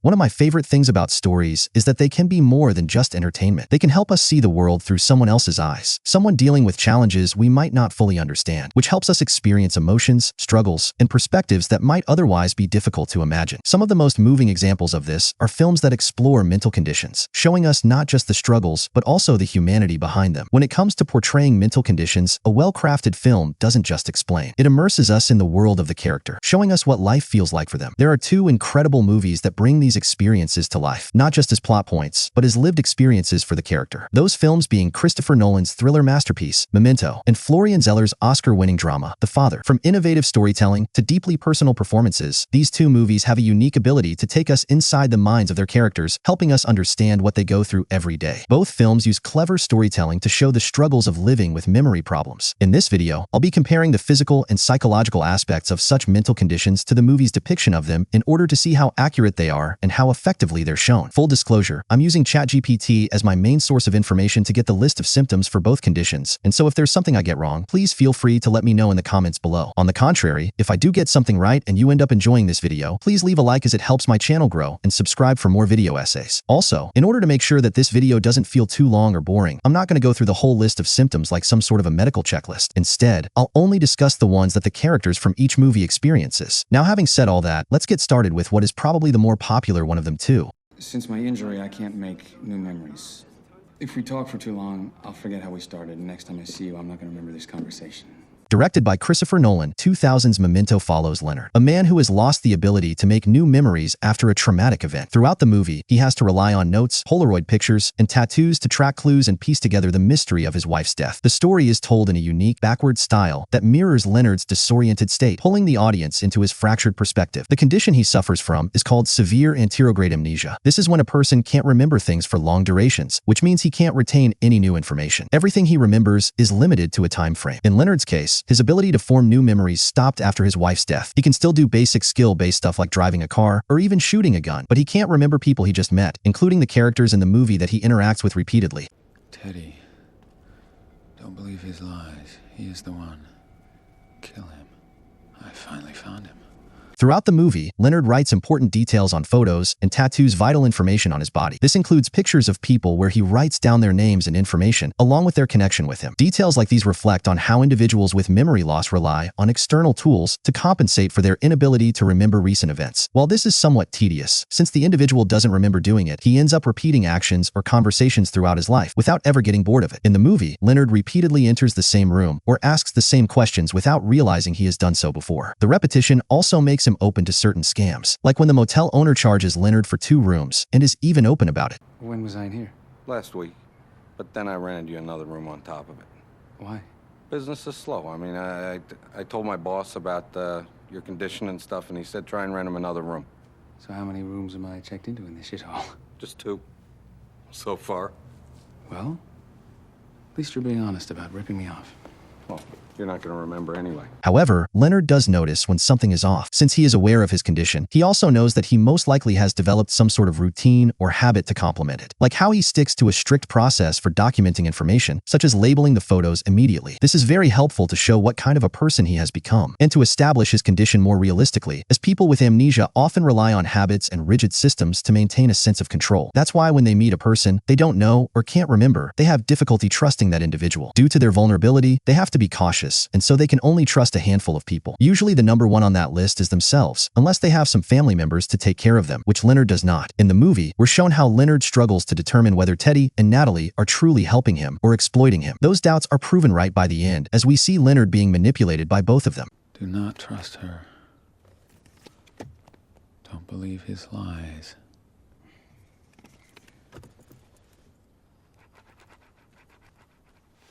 One of my favorite things about stories is that they can be more than just entertainment. They can help us see the world through someone else's eyes, someone dealing with challenges we might not fully understand, which helps us experience emotions, struggles, and perspectives that might otherwise be difficult to imagine. Some of the most moving examples of this are films that explore mental conditions, showing us not just the struggles, but also the humanity behind them. When it comes to portraying mental conditions, a well-crafted film doesn't just explain. It immerses us in the world of the character, showing us what life feels like for them. There are two incredible movies that bring these experiences to life, not just as plot points, but as lived experiences for the character. Those films being Christopher Nolan's thriller masterpiece, Memento, and Florian Zeller's Oscar-winning drama, The Father. From innovative storytelling to deeply personal performances, these two movies have a unique ability to take us inside the minds of their characters, helping us understand what they go through every day. Both films use clever storytelling to show the struggles of living with memory problems. In this video, I'll be comparing the physical and psychological aspects of such mental conditions to the movie's depiction of them in order to see how accurate they are and how effectively they're shown. Full disclosure, I'm using ChatGPT as my main source of information to get the list of symptoms for both conditions, and so if there's something I get wrong, please feel free to let me know in the comments below. On the contrary, if I do get something right and you end up enjoying this video, please leave a like as it helps my channel grow, and subscribe for more video essays. Also, in order to make sure that this video doesn't feel too long or boring, I'm not going to go through the whole list of symptoms like some sort of a medical checklist. Instead, I'll only discuss the ones that the characters from each movie experiences. Now, having said all that, let's get started with what is probably the more popular one of them too. Since my injury, I can't make new memories. If we talk for too long, I'll forget how we started, and next time I see you, I'm not going to remember this conversation. Directed by Christopher Nolan, 2000's Memento follows Leonard, a man who has lost the ability to make new memories after a traumatic event. Throughout the movie, he has to rely on notes, Polaroid pictures, and tattoos to track clues and piece together the mystery of his wife's death. The story is told in a unique, backward style that mirrors Leonard's disoriented state, pulling the audience into his fractured perspective. The condition he suffers from is called severe anterograde amnesia. This is when a person can't remember things for long durations, which means he can't retain any new information. Everything he remembers is limited to a time frame. In Leonard's case, his ability to form new memories stopped after his wife's death. He can still do basic skill-based stuff like driving a car or even shooting a gun, but he can't remember people he just met, including the characters in the movie that he interacts with repeatedly. Teddy, don't believe his lies. He is the one. Kill him. I finally found him. Throughout the movie, Leonard writes important details on photos and tattoos vital information on his body. This includes pictures of people where he writes down their names and information, along with their connection with him. Details like these reflect on how individuals with memory loss rely on external tools to compensate for their inability to remember recent events. While this is somewhat tedious, since the individual doesn't remember doing it, he ends up repeating actions or conversations throughout his life without ever getting bored of it. In the movie, Leonard repeatedly enters the same room or asks the same questions without realizing he has done so before. The repetition also makes him open to certain scams, like when the motel owner charges Leonard for 2 rooms and is even open about it. When was I in here? Last week, but then I rented you another room on top of it. Why? Business is slow. I mean, I told my boss about your condition and stuff, and he said try and rent him another room. So how many rooms am I checked into in this shithole? Just 2. So far. Well, at least you're being honest about ripping me off. Well, you're not going to remember anyway. However, Leonard does notice when something is off. Since he is aware of his condition, he also knows that he most likely has developed some sort of routine or habit to complement it, like how he sticks to a strict process for documenting information, such as labeling the photos immediately. This is very helpful to show what kind of a person he has become, and to establish his condition more realistically, as people with amnesia often rely on habits and rigid systems to maintain a sense of control. That's why when they meet a person they don't know or can't remember, they have difficulty trusting that individual. Due to their vulnerability, they have to be cautious, and so they can only trust a handful of people. Usually the number one on that list is themselves, unless they have some family members to take care of them, which Leonard does not. In the movie, we're shown how Leonard struggles to determine whether Teddy and Natalie are truly helping him or exploiting him. Those doubts are proven right by the end, as we see Leonard being manipulated by both of them. Do not trust her. Don't believe his lies.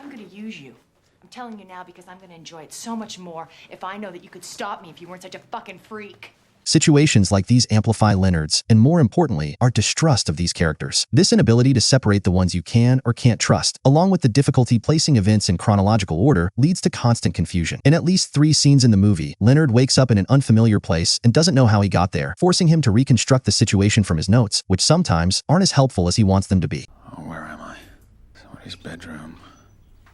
I'm gonna use you. I'm telling you now because I'm gonna enjoy it so much more if I know that you could stop me if you weren't such a fucking freak. Situations like these amplify Leonard's, and more importantly, our distrust of these characters. This inability to separate the ones you can or can't trust, along with the difficulty placing events in chronological order, leads to constant confusion. In at least 3 scenes in the movie, Leonard wakes up in an unfamiliar place and doesn't know how he got there, forcing him to reconstruct the situation from his notes, which sometimes aren't as helpful as he wants them to be. Oh, where am I? Somebody's bedroom.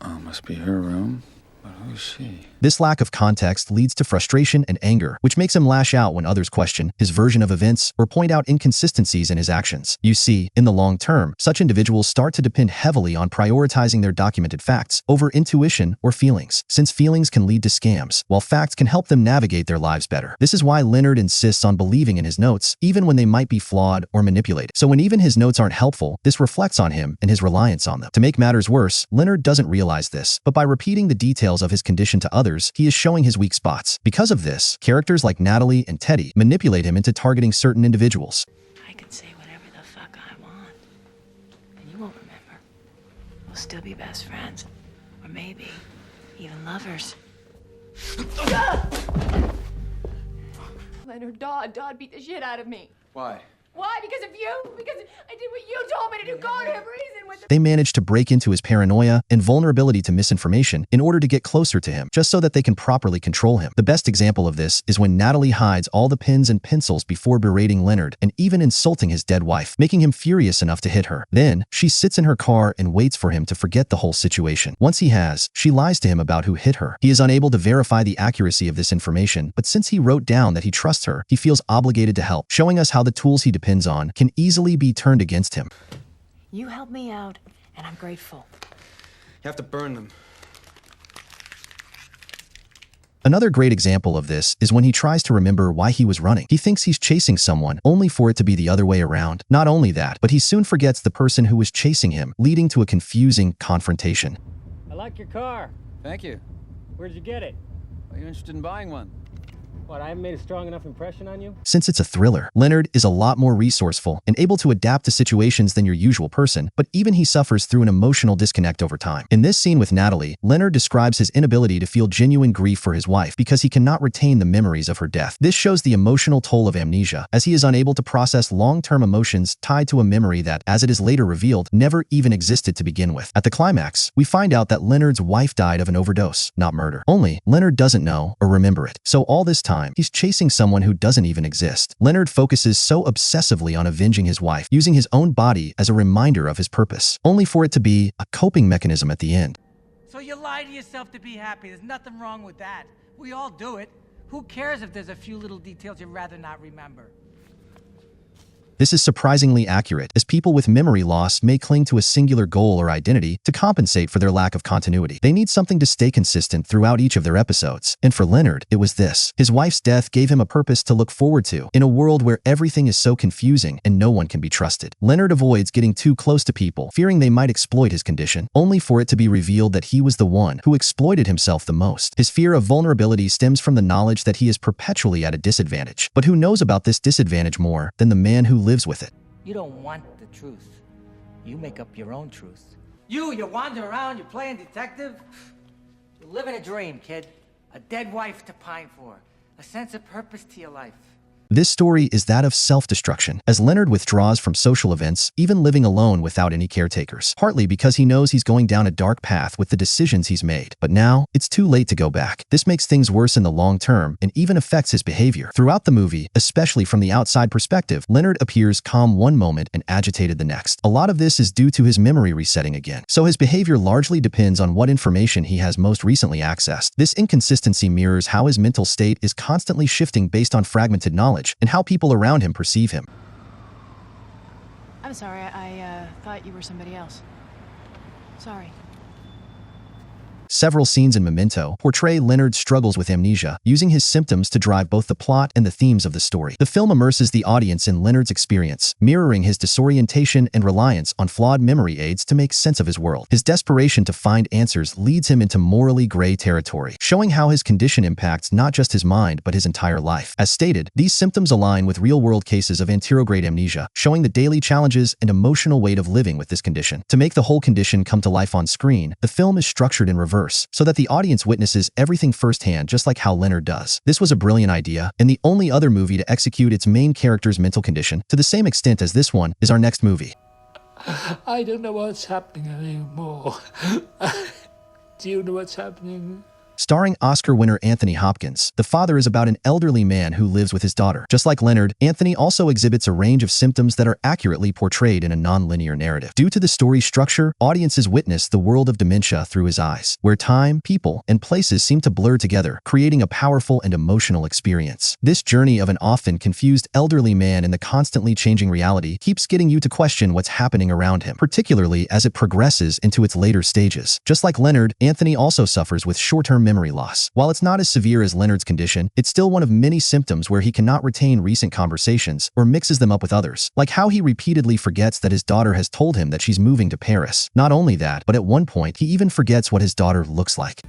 Oh, must be her room. But who's she? This lack of context leads to frustration and anger, which makes him lash out when others question his version of events or point out inconsistencies in his actions. You see, in the long term, such individuals start to depend heavily on prioritizing their documented facts over intuition or feelings, since feelings can lead to scams, while facts can help them navigate their lives better. This is why Leonard insists on believing in his notes, even when they might be flawed or manipulated. So when even his notes aren't helpful, this reflects on him and his reliance on them. To make matters worse, Leonard doesn't realize this, but by repeating the details of his condition to others, he is showing his weak spots. Because of this, characters like Natalie and Teddy manipulate him into targeting certain individuals. I can say whatever the fuck I want, and you won't remember. We'll still be best friends, or maybe even lovers. Leonard, Dodd beat the shit out of me. Why? Why? Because of you? Because I did what you told me to do. God have reason with the... They manage to break into his paranoia and vulnerability to misinformation in order to get closer to him, just so that they can properly control him. The best example of this is when Natalie hides all the pens and pencils before berating Leonard and even insulting his dead wife, making him furious enough to hit her. Then, she sits in her car and waits for him to forget the whole situation. Once he has, she lies to him about who hit her. He is unable to verify the accuracy of this information, but since he wrote down that he trusts her, he feels obligated to help, showing us how the tools he depends on can easily be turned against him. You helped me out, and I'm grateful. You have to burn them. Another great example of this is when he tries to remember why he was running. He thinks he's chasing someone, only for it to be the other way around. Not only that, but he soon forgets the person who was chasing him, leading to a confusing confrontation. I like your car. Thank you. Where'd you get it? Are you interested in buying one? What, I haven't made a strong enough impression on you? Since it's a thriller, Leonard is a lot more resourceful and able to adapt to situations than your usual person, but even he suffers through an emotional disconnect over time. In this scene with Natalie, Leonard describes his inability to feel genuine grief for his wife because he cannot retain the memories of her death. This shows the emotional toll of amnesia, as he is unable to process long-term emotions tied to a memory that, as it is later revealed, never even existed to begin with. At the climax, we find out that Leonard's wife died of an overdose, not murder. Only, Leonard doesn't know or remember it. So all this time, he's chasing someone who doesn't even exist. Leonard focuses so obsessively on avenging his wife, using his own body as a reminder of his purpose, only for it to be a coping mechanism at the end. So you lie to yourself to be happy. There's nothing wrong with that. We all do it. Who cares if there's a few little details you'd rather not remember? This is surprisingly accurate, as people with memory loss may cling to a singular goal or identity to compensate for their lack of continuity. They need something to stay consistent throughout each of their episodes. And for Leonard, it was this. His wife's death gave him a purpose to look forward to, in a world where everything is so confusing and no one can be trusted. Leonard avoids getting too close to people, fearing they might exploit his condition, only for it to be revealed that he was the one who exploited himself the most. His fear of vulnerability stems from the knowledge that he is perpetually at a disadvantage. But who knows about this disadvantage more than the man who lives with it? You don't want the truth. You make up your own truth. You wander around, you're playing detective. You're living a dream, kid. A dead wife to pine for. A sense of purpose to your life. This story is that of self-destruction, as Leonard withdraws from social events, even living alone without any caretakers, partly because he knows he's going down a dark path with the decisions he's made. But now, it's too late to go back. This makes things worse in the long term and even affects his behavior. Throughout the movie, especially from the outside perspective, Leonard appears calm one moment and agitated the next. A lot of this is due to his memory resetting again, so his behavior largely depends on what information he has most recently accessed. This inconsistency mirrors how his mental state is constantly shifting based on fragmented knowledge and how people around him perceive him. I'm sorry, I thought you were somebody else. Sorry. Several scenes in Memento portray Leonard's struggles with amnesia, using his symptoms to drive both the plot and the themes of the story. The film immerses the audience in Leonard's experience, mirroring his disorientation and reliance on flawed memory aids to make sense of his world. His desperation to find answers leads him into morally gray territory, showing how his condition impacts not just his mind but his entire life. As stated, these symptoms align with real-world cases of anterograde amnesia, showing the daily challenges and emotional weight of living with this condition. To make the whole condition come to life on screen, the film is structured in reverse, so that the audience witnesses everything firsthand, just like how Leonard does. This was a brilliant idea, and the only other movie to execute its main character's mental condition to the same extent as this one is our next movie. I don't know what's happening anymore. Do you know what's happening? Starring Oscar winner Anthony Hopkins, The Father is about an elderly man who lives with his daughter. Just like Leonard, Anthony also exhibits a range of symptoms that are accurately portrayed in a non-linear narrative. Due to the story's structure, audiences witness the world of dementia through his eyes, where time, people, and places seem to blur together, creating a powerful and emotional experience. This journey of an often confused elderly man in the constantly changing reality keeps getting you to question what's happening around him, particularly as it progresses into its later stages. Just like Leonard, Anthony also suffers with short-term memory loss. While it's not as severe as Leonard's condition, it's still one of many symptoms where he cannot retain recent conversations or mixes them up with others, like how he repeatedly forgets that his daughter has told him that she's moving to Paris. Not only that, but at one point he even forgets what his daughter looks like.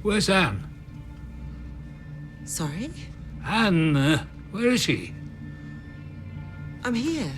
Where's Anne? Sorry? Anne, where is she? I'm here.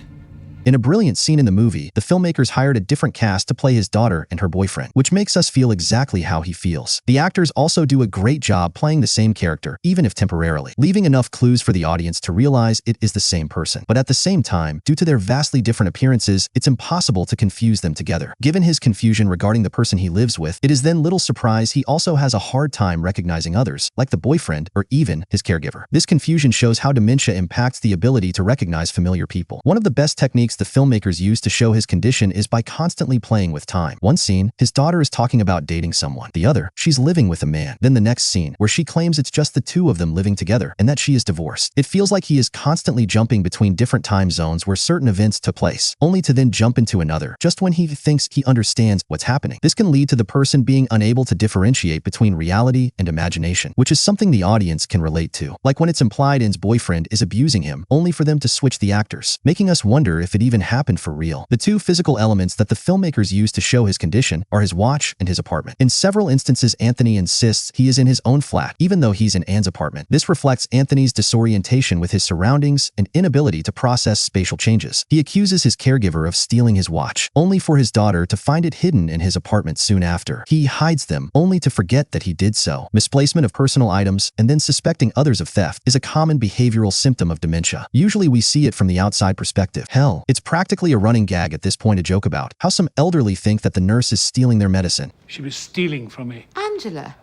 In a brilliant scene in the movie, the filmmakers hired a different cast to play his daughter and her boyfriend, which makes us feel exactly how he feels. The actors also do a great job playing the same character, even if temporarily, leaving enough clues for the audience to realize it is the same person. But at the same time, due to their vastly different appearances, it's impossible to confuse them together. Given his confusion regarding the person he lives with, it is then little surprise he also has a hard time recognizing others, like the boyfriend or even his caregiver. This confusion shows how dementia impacts the ability to recognize familiar people. One of the best techniques the filmmakers use to show his condition is by constantly playing with time. One scene, his daughter is talking about dating someone. The other, she's living with a man. Then the next scene, where she claims it's just the two of them living together and that she is divorced. It feels like he is constantly jumping between different time zones where certain events took place, only to then jump into another, just when he thinks he understands what's happening. This can lead to the person being unable to differentiate between reality and imagination, which is something the audience can relate to. Like when it's implied Anne's boyfriend is abusing him, only for them to switch the actors, making us wonder if it even happened for real. The two physical elements that the filmmakers use to show his condition are his watch and his apartment. In several instances, Anthony insists he is in his own flat, even though he's in Anne's apartment. This reflects Anthony's disorientation with his surroundings and inability to process spatial changes. He accuses his caregiver of stealing his watch, only for his daughter to find it hidden in his apartment soon after. He hides them, only to forget that he did so. Misplacement of personal items and then suspecting others of theft is a common behavioral symptom of dementia. Usually we see it from the outside perspective. Hell, it's practically a running gag at this point, a joke about how some elderly think that the nurse is stealing their medicine. She was stealing from me. Angela?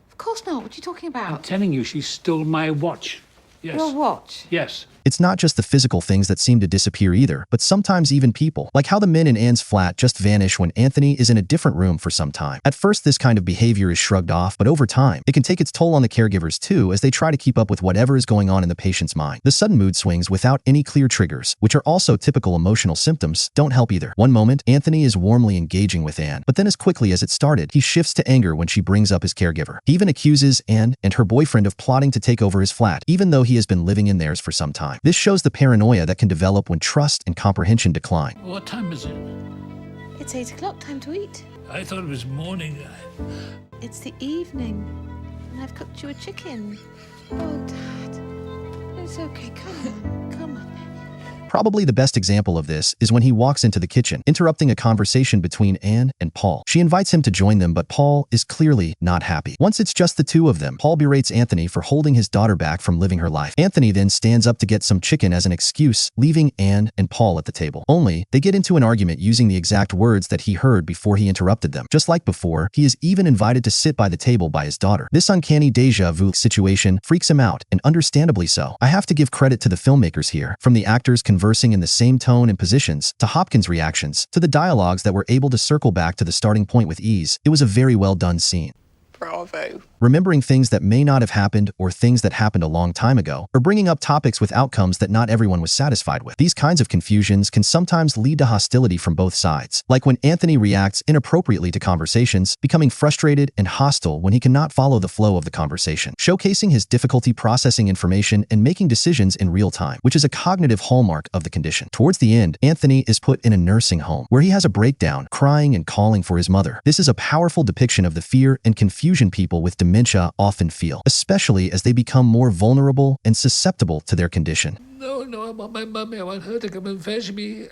Of course not. What are you talking I'm about? telling you, she stole my watch. Yes. Your watch? Yes. It's not just the physical things that seem to disappear either, but sometimes even people, like how the men in Anne's flat just vanish when Anthony is in a different room for some time. At first, this kind of behavior is shrugged off, but over time, it can take its toll on the caregivers too as they try to keep up with whatever is going on in the patient's mind. The sudden mood swings without any clear triggers, which are also typical emotional symptoms, don't help either. One moment, Anthony is warmly engaging with Anne, but then as quickly as it started, he shifts to anger when she brings up his caregiver. He even accuses Anne and her boyfriend of plotting to take over his flat, even though he has been living in theirs for some time. This shows the paranoia that can develop when trust and comprehension decline. What time is it? It's 8 o'clock, time to eat. I thought it was morning. It's the evening, and I've cooked you a chicken. Oh, Dad. It's okay, come on, come on. Probably the best example of this is when he walks into the kitchen, interrupting a conversation between Anne and Paul. She invites him to join them, but Paul is clearly not happy. Once it's just the two of them, Paul berates Anthony for holding his daughter back from living her life. Anthony then stands up to get some chicken as an excuse, leaving Anne and Paul at the table. Only, they get into an argument using the exact words that he heard before he interrupted them. Just like before, he is even invited to sit by the table by his daughter. This uncanny déjà vu situation freaks him out, and understandably so. I have to give credit to the filmmakers here, from the actors conversing in the same tone and positions, to Hopkins' reactions, to the dialogues that were able to circle back to the starting point with ease. It was a very well done scene. Bravo. Remembering things that may not have happened or things that happened a long time ago, or bringing up topics with outcomes that not everyone was satisfied with. These kinds of confusions can sometimes lead to hostility from both sides, like when Anthony reacts inappropriately to conversations, becoming frustrated and hostile when he cannot follow the flow of the conversation, showcasing his difficulty processing information and making decisions in real time, which is a cognitive hallmark of the condition. Towards the end, Anthony is put in a nursing home, where he has a breakdown, crying and calling for his mother. This is a powerful depiction of the fear and confusion people with dementia often feel, especially as they become more vulnerable and susceptible to their condition. No, I want my mummy. I want her to come and fetch me.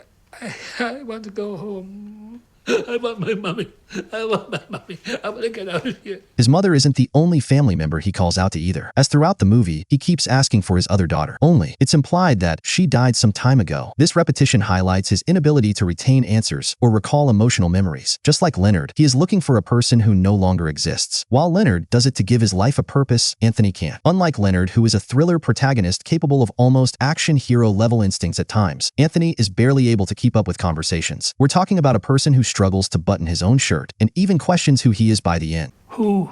I want to go home. I want my mummy. I want my mummy. I want to get out of here. His mother isn't the only family member he calls out to either, as throughout the movie, he keeps asking for his other daughter. Only, it's implied that she died some time ago. This repetition highlights his inability to retain answers or recall emotional memories. Just like Leonard, he is looking for a person who no longer exists. While Leonard does it to give his life a purpose, Anthony can't. Unlike Leonard, who is a thriller protagonist capable of almost action hero-level instincts at times, Anthony is barely able to keep up with conversations. We're talking about a person who struggles to button his own shirt and even questions who he is by the end. Who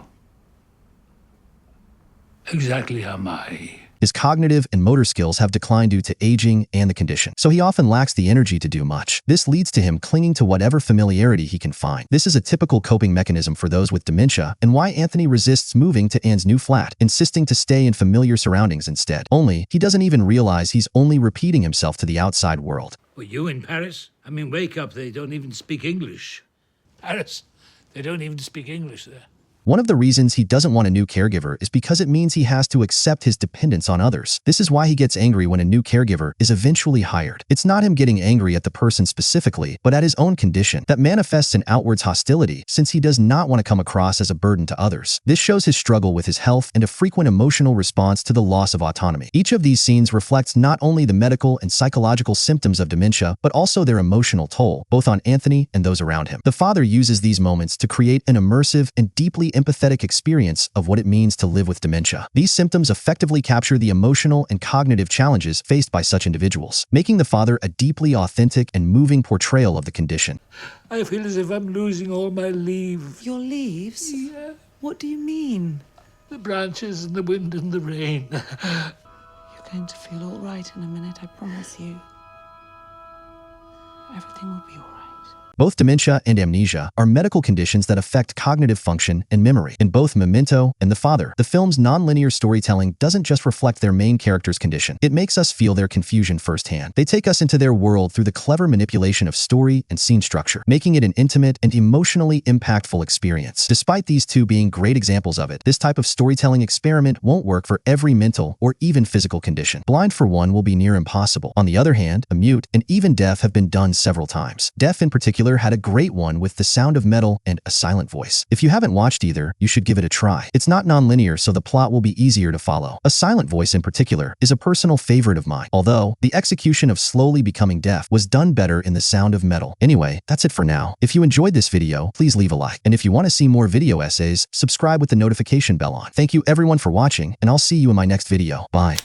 exactly am I? His cognitive and motor skills have declined due to aging and the condition, so he often lacks the energy to do much. This leads to him clinging to whatever familiarity he can find. This is a typical coping mechanism for those with dementia, and why Anthony resists moving to Anne's new flat, insisting to stay in familiar surroundings instead. Only, he doesn't even realize he's only repeating himself to the outside world. Were you in Paris? I mean, wake up, they don't even speak English. Paris, they don't even speak English there. One of the reasons he doesn't want a new caregiver is because it means he has to accept his dependence on others. This is why he gets angry when a new caregiver is eventually hired. It's not him getting angry at the person specifically, but at his own condition that manifests in outwards hostility, since he does not want to come across as a burden to others. This shows his struggle with his health and a frequent emotional response to the loss of autonomy. Each of these scenes reflects not only the medical and psychological symptoms of dementia, but also their emotional toll, both on Anthony and those around him. The father uses these moments to create an immersive and deeply empathetic experience of what it means to live with dementia. These symptoms effectively capture the emotional and cognitive challenges faced by such individuals, making the father a deeply authentic and moving portrayal of the condition. I feel as if I'm losing all my leaves. Your leaves? Yeah. What do you mean? The branches and the wind and the rain. You're going to feel all right in a minute, I promise you. Everything will be all right. Both dementia and amnesia are medical conditions that affect cognitive function and memory. In both Memento and The Father, the film's nonlinear storytelling doesn't just reflect their main character's condition. It makes us feel their confusion firsthand. They take us into their world through the clever manipulation of story and scene structure, making it an intimate and emotionally impactful experience. Despite these two being great examples of it, this type of storytelling experiment won't work for every mental or even physical condition. Blind for one will be near impossible. On the other hand, a mute and even deaf have been done several times. Deaf in particular had a great one with The Sound of Metal and A Silent Voice. If you haven't watched either, you should give it a try. It's not non-linear, so the plot will be easier to follow. A Silent Voice in particular is a personal favorite of mine, although the execution of slowly becoming deaf was done better in The Sound of Metal. Anyway, that's it for now. If you enjoyed this video, please leave a like. And if you want to see more video essays, subscribe with the notification bell on. Thank you everyone for watching, and I'll see you in my next video. Bye.